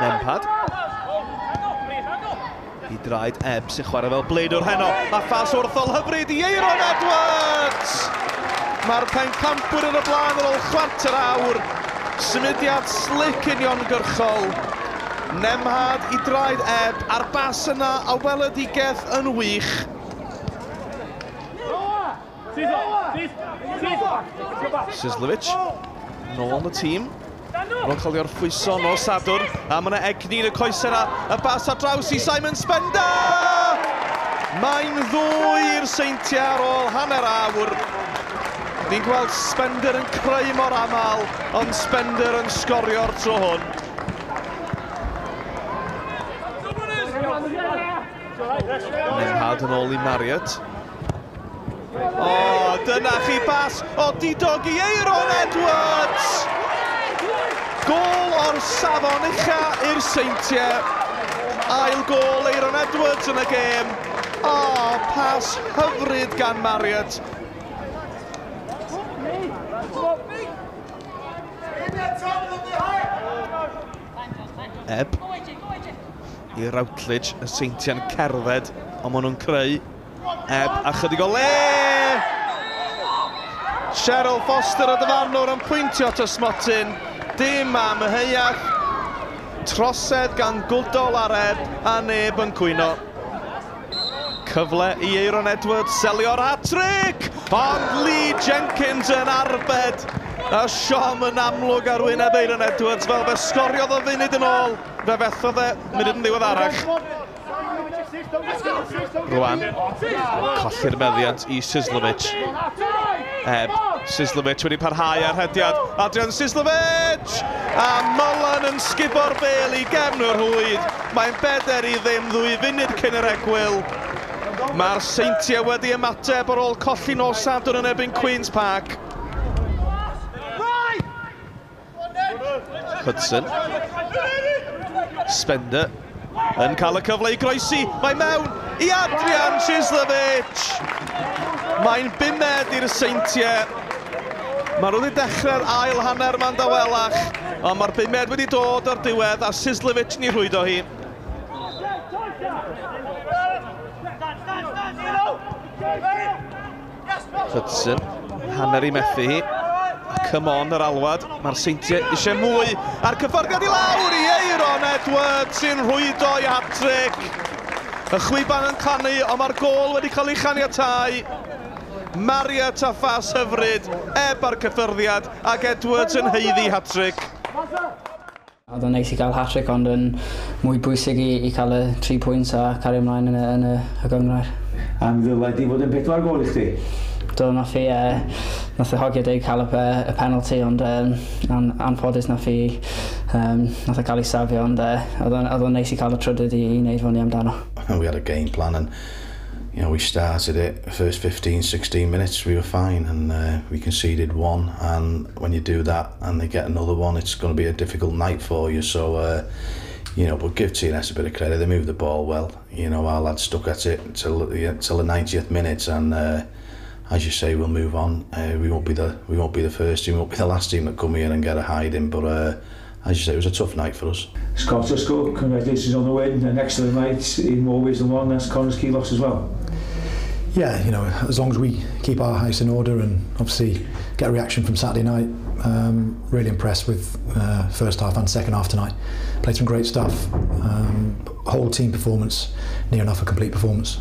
Nempad. I draed Ebb sy'n chwarae fel bleidwr heno. A ffas wrthol hyfryd i Aaron Edwards! Mae'r pencampwyr yn y blaen ar ôl chwarter awr. Symudiad slic uniongyrchol. Nemhad i draed Ebb a'r bas yna a weledigaeth yn wych. Sizlewicz, nôl yn y tîm. Ro'n cael ei orffwyso o Sadwr. A mae yna egni yn y coesau yna. Y bas ar draws i Simon Spender! Mae'n ddwy'r seintiau ar ôl hanner awr. Ni'n gweld Spender yn creu mor aml, ond Spender yn sgorio'r tro hwn. Nemhad yn ôl i Marriott. O, dyna chi bas o didog i Aaron Edwards! Gôl o'r safon ucha i'r seintiau. Ail gôl Aaron Edwards yn y gêm. O, pas hyfryd gan Marriott. Ebb i Routledge, y seintiau'n cerdded, ond maen nhw'n creu. Ebb a chydig o le! Cheryl Foster y dyfarnwr yn pwyntio at ysmotyn. Dim am y heiach. Trosedd gan Gwldol ar Ebb a neb yn cwyno. Cyfle i Aaron Edwards selio'r hat-trick! Ond Lee Jenkins yn arbed. A siom yn amlwg ar wyneb Aaron Edwards fel fe sgoriodd o funud yn ôl. Fe fethodd e munud yn ddiweddarach. Rwan, colli'r meddiant i Sizlewicz. Ebb, Sizlewicz wedi parhau ar hediad. Adrian Sizlewicz! A Mullen yn sgibo'r bel i gefn o'r hwyd. Mae'n beder i ddim 2 funud cyn yr egwyl. Mae'r seintiau wedi ymateb ar ôl colli nos Sadwrn yn erbyn Queen's Park. Hudson. Spender yn cael y cyfle i groesi. Mae mewn i Adrian Sizlewicz. Mae'n bumed i'r seintiau. Mae nhw wedi dechrau'r ail hanner ma'n dawelach, ond mae'r bumed wedi dod o'r diwedd a Sizlewicz ni rhwydo hi. Hudson, hanner i methu hi. Come on, yr alwad. Mae'r seintiau eisiau mwy. A'r cyffyrddiad i lawr i Aaron Edwards sy'n rhwydo i hat-trick. Y chwiban yn canu, ond mae'r gôl wedi cael ei chaniatáu. Marriott a ffas hyfryd, Ebb ar cyffyrddiad, ac Edwards yn heiddi hat-trick. Oedd o'n neis i gael hat-trick, ond yn mwy bwysig i cael y 3 pwynt a cario ymlaen yn y gyngrair. A mi ddylai di fod yn 4 gôl i chdi? Do, nath i hogiau deg cael y penalty, ond anffodus nath i cael ei safio, ond oedd o'n neis i cael y trydydd i wneud fyny amdano. We had a game plan and we started it, the first 15-16 minutes we were fine, and we conceded 1, and when you do that and they get another one, it's going to be a difficult night for you. So but give TNS a bit of credit, they moved the ball well. Our lads stuck at it till the 90th minute, and as you say, we'll move on. We won't be the first team, we won't be the last team that come here and get a hiding, but as you say, it was a tough night for us. Scott, congratulations on the win, an excellent night in more ways than one. That's Connor's key loss as well. Yeah, as long as we keep our house in order and obviously get a reaction from Saturday night, really impressed with first half and second half tonight. Played some great stuff. Whole team performance, near enough a complete performance.